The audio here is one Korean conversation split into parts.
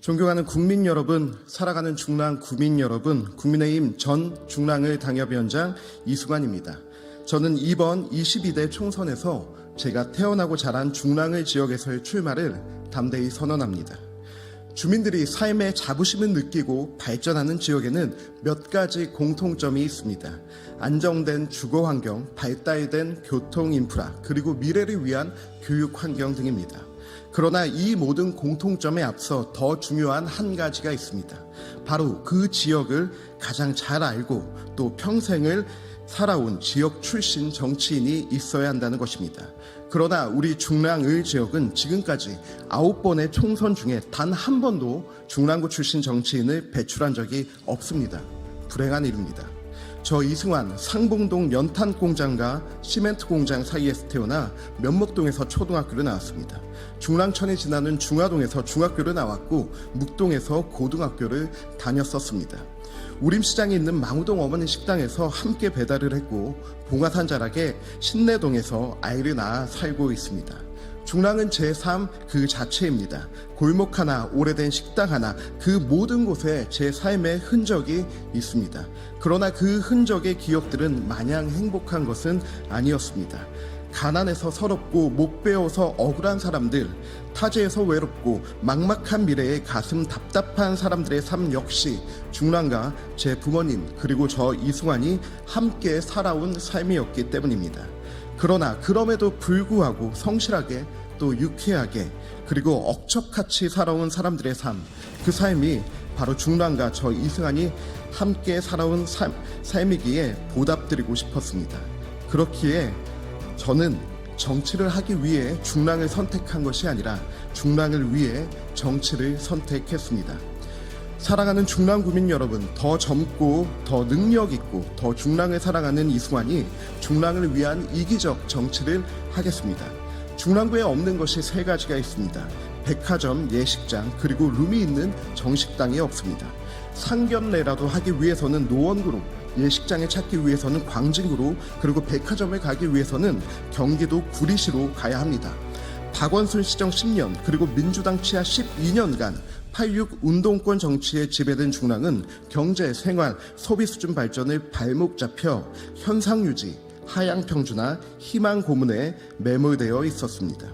존경하는 국민 여러분, 살아가는 중랑 구민 여러분, 국민의힘 전 중랑을 당협위원장 이승환입니다. 저는 이번 22대 총선에서 제가 태어나고 자란 중랑을 지역에서의 출마를 담대히 선언합니다. 주민들이 삶의 자부심을 느끼고 발전하는 지역에는 몇 가지 공통점이 있습니다. 안정된 주거 환경, 발달된 교통 인프라, 그리고 미래를 위한 교육 환경 등입니다. 그러나 이 모든 공통점에 앞서 더 중요한 한 가지가 있습니다. 바로 그 지역을 가장 잘 알고 또 평생을 살아온 지역 출신 정치인이 있어야 한다는 것입니다. 그러나 우리 중랑을 지역은 지금까지 9번의 총선 중에 단 한 번도 중랑구 출신 정치인을 배출한 적이 없습니다. 불행한 일입니다. 저 이승환 상봉동 연탄 공장과 시멘트 공장 사이에서 태어나 면목동에서 초등학교를 나왔습니다. 중랑천이 지나는 중화동에서 중학교를 나왔고 묵동에서 고등학교를 다녔었습니다. 우림시장에 있는 망우동 어머니 식당에서 함께 배달을 했고 봉화산 자락에 신내동에서 아이를 낳아 살고 있습니다. 중랑은 제 삶 그 자체입니다. 골목 하나, 오래된 식당 하나, 그 모든 곳에 제 삶의 흔적이 있습니다. 그러나 그 흔적의 기억들은 마냥 행복한 것은 아니었습니다. 가난해서 서럽고 못 배워서 억울한 사람들, 타지에서 외롭고 막막한 미래에 가슴 답답한 사람들의 삶 역시 중랑과 제 부모님 그리고 저 이승환이 함께 살아온 삶이었기 때문입니다. 그러나 그럼에도 불구하고 성실하게 또 유쾌하게 그리고 억척같이 살아온 사람들의 삶, 그 삶이 바로 중랑과 저 이승환이 함께 살아온 삶이기에 보답드리고 싶었습니다. 그렇기에 저는 정치를 하기 위해 중랑을 선택한 것이 아니라 중랑을 위해 정치를 선택했습니다. 사랑하는 중랑 구민 여러분, 더 젊고 더 능력 있고 더 중랑을 사랑하는 이승환이 중랑을 위한 이기적 정치를 하겠습니다. 중랑구에 없는 것이 세 가지가 있습니다. 백화점, 예식장, 그리고 룸이 있는 정식당이 없습니다. 상견례라도 하기 위해서는 노원구로, 예식장에 찾기 위해서는 광진구로, 그리고 백화점에 가기 위해서는 경기도 구리시로 가야 합니다. 박원순 시정 10년 그리고 민주당 치하 12년간 8.6 운동권 정치에 지배된 중랑은 경제, 생활, 소비 수준 발전을 발목 잡혀 현상 유지, 하향 평준화, 희망 고문에 매몰되어 있었습니다.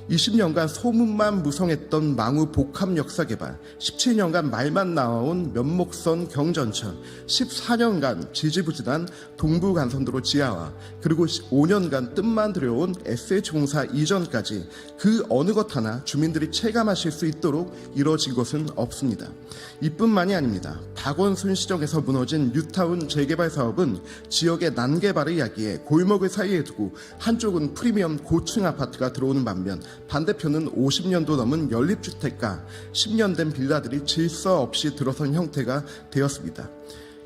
20년간 소문만 무성했던 망우 복합 역사개발, 17년간 말만 나와온 면목선 경전철, 14년간 지지부진한 동부간선도로 지하화, 그리고 5년간 뜻만 들여온 SH공사 이전까지 그 어느 것 하나 주민들이 체감하실 수 있도록 이뤄진 것은 없습니다. 이뿐만이 아닙니다. 박원순 시정에서 무너진 뉴타운 재개발 사업은 지역의 난개발을 야기해 골목을 사이에 두고 한쪽은 프리미엄 고층 아파트가 들어오는 반면 반대편은 50년도 넘은 연립주택가, 10년 된 빌라들이 질서 없이 들어선 형태가 되었습니다.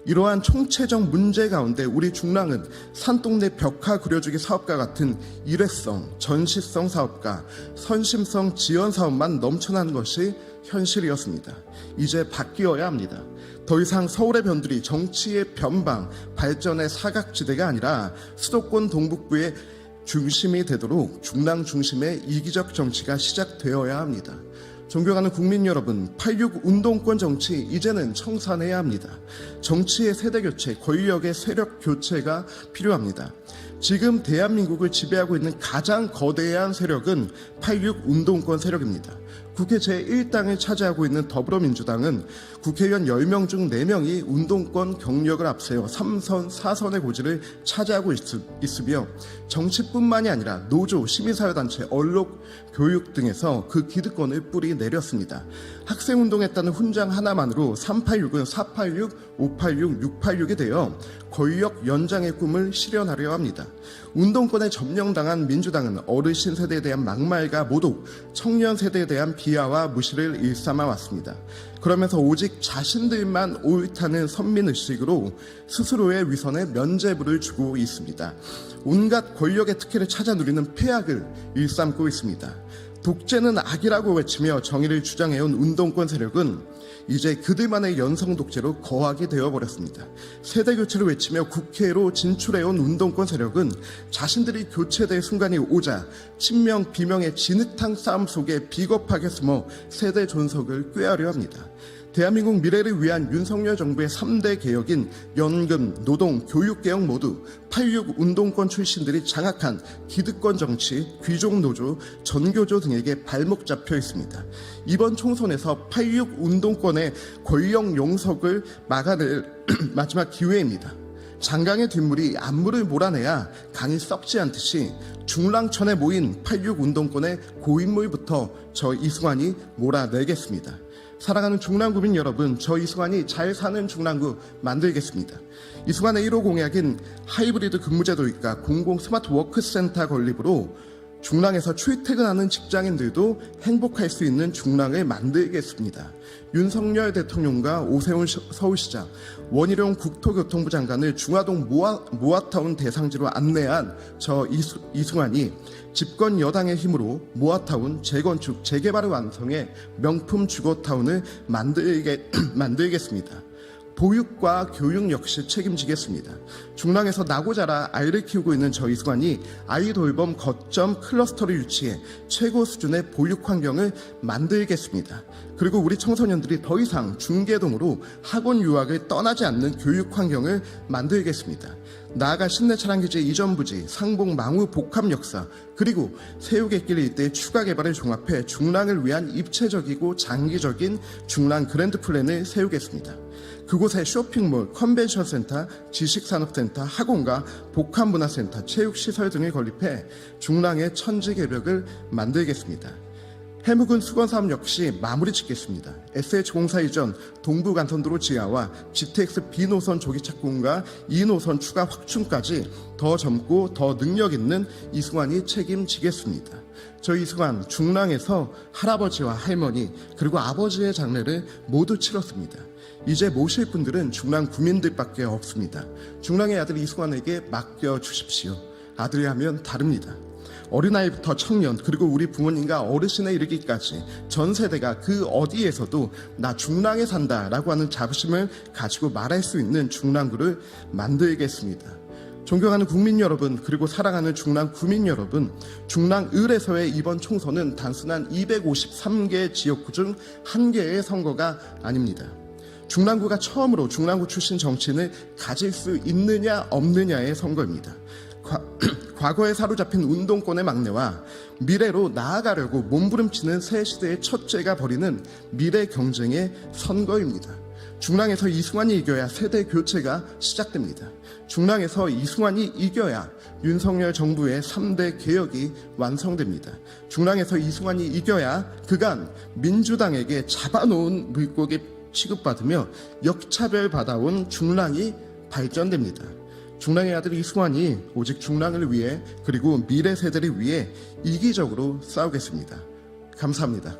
이러한 총체적 문제 가운데 우리 중랑은 산동네 벽화 그려주기 사업과 같은 일회성, 전시성 사업과 선심성 지원 사업만 넘쳐나는 것이 현실이었습니다. 이제 바뀌어야 합니다. 더 이상 서울의 변두리 정치의 변방, 발전의 사각지대가 아니라 수도권 동북부의 중심이 되도록 중랑 중심의 이기적 정치가 시작되어야 합니다. 존경하는 국민 여러분, 8.6 운동권 정치 이제는 청산해야 합니다. 정치의 세대 교체, 권력의 세력 교체가 필요합니다. 지금 대한민국을 지배하고 있는 가장 거대한 세력은 8.6 운동권 세력입니다. 국회 제1당을 차지하고 있는 더불어민주당은 국회의원 10명 중 4명이 운동권 경력을 앞세워 3선, 4선의 고지를 차지하고 있으며 정치뿐만이 아니라 노조, 시민사회단체, 언론, 교육 등에서 그 기득권을 뿌리 내렸습니다. 학생운동했다는 훈장 하나만으로 386은 486, 586, 686이 되어 권력 연장의 꿈을 실현하려 합니다. 운동권에 점령당한 민주당은 어르신 세대에 대한 막말과 모독, 청년 세대에 대한 비하와 무시를 일삼아 왔습니다. 그러면서 오직 자신들만 옳다는 선민의식으로 스스로의 위선에 면죄부를 주고 있습니다. 온갖 권력의 특혜를 찾아 누리는 폐악을 일삼고 있습니다. 독재는 악이라고 외치며 정의를 주장해온 운동권 세력은 이제 그들만의 연성 독재로 거하게 되어버렸습니다. 세대 교체를 외치며 국회로 진출해온 운동권 세력은 자신들이 교체될 순간이 오자 친명 비명의 진흙탕 싸움 속에 비겁하게 숨어 세대 존속을 꾀하려 합니다. 대한민국 미래를 위한 윤석열 정부의 3대 개혁인 연금, 노동, 교육개혁 모두 8.6 운동권 출신들이 장악한 기득권 정치, 귀족 노조, 전교조 등에게 발목 잡혀 있습니다. 이번 총선에서 8.6 운동권의 권력 용석을 막아낼 마지막 기회입니다. 장강의 뒷물이 안물을 몰아내야 강이 썩지 않듯이 중랑천에 모인 8.6 운동권의 고인물부터 저 이승환이 몰아내겠습니다. 사랑하는 중랑구민 여러분, 저 이승환이 잘 사는 중랑구 만들겠습니다. 이승환의 1호 공약인 하이브리드 근무제도이까 공공 스마트 워크센터 건립으로 중랑에서 출퇴근하는 직장인들도 행복할 수 있는 중랑을 만들겠습니다. 윤석열 대통령과 오세훈 서울시장, 원희룡 국토교통부 장관을 중화동 모아타운 대상지로 안내한 저 이승환이 집권 여당의 힘으로 모아타운 재건축, 재개발을 완성해 명품 주거타운을 만들겠습니다. 보육과 교육 역시 책임지겠습니다. 중랑에서 나고 자라 아이를 키우고 있는 저 이승환이 아이 돌봄 거점 클러스터를 유치해 최고 수준의 보육 환경을 만들겠습니다. 그리고 우리 청소년들이 더 이상 중계동으로 학원 유학을 떠나지 않는 교육 환경을 만들겠습니다. 나아가 신내 차량기지 이전 부지, 상봉 망우 복합 역사, 그리고 새우갯길 일대 추가 개발을 종합해 중랑을 위한 입체적이고 장기적인 중랑 그랜드 플랜을 세우겠습니다. 그곳에 쇼핑몰, 컨벤션센터, 지식산업센터, 학원과 복합문화센터, 체육시설 등을 건립해 중랑의 천지개벽을 만들겠습니다. 해묵은 수건사업 역시 마무리 짓겠습니다. SH공사 이전 동부간선도로 지하와 GTX B노선 조기 착공과 2노선 추가 확충까지 더 젊고 더 능력 있는 이승환이 책임지겠습니다. 저 이승환 중랑에서 할아버지와 할머니 그리고 아버지의 장례를 모두 치렀습니다. 이제 모실 분들은 중랑 구민들밖에 없습니다. 중랑의 아들 이승환에게 맡겨주십시오. 아들이 하면 다릅니다. 어린아이부터 청년 그리고 우리 부모님과 어르신에 이르기까지 전 세대가 그 어디에서도 나 중랑에 산다라고 하는 자부심을 가지고 말할 수 있는 중랑구를 만들겠습니다. 존경하는 국민 여러분 그리고 사랑하는 중랑 구민 여러분, 중랑을에서의 이번 총선은 단순한 253개 지역구 중 한 개의 선거가 아닙니다. 중랑구가 처음으로 중랑구 출신 정치인을 가질 수 있느냐 없느냐의 선거입니다. 과거에 사로잡힌 운동권의 막내와 미래로 나아가려고 몸부림치는 새 시대의 첫째가 벌이는 미래 경쟁의 선거입니다. 중랑에서 이승환이 이겨야 세대 교체가 시작됩니다. 중랑에서 이승환이 이겨야 윤석열 정부의 3대 개혁이 완성됩니다. 중랑에서 이승환이 이겨야 그간 민주당에게 잡아놓은 물고기 취급받으며 역차별받아온 중랑이 발전됩니다. 중랑의 아들 이승환이 오직 중랑을 위해 그리고 미래 세대를 위해 이기적으로 싸우겠습니다. 감사합니다.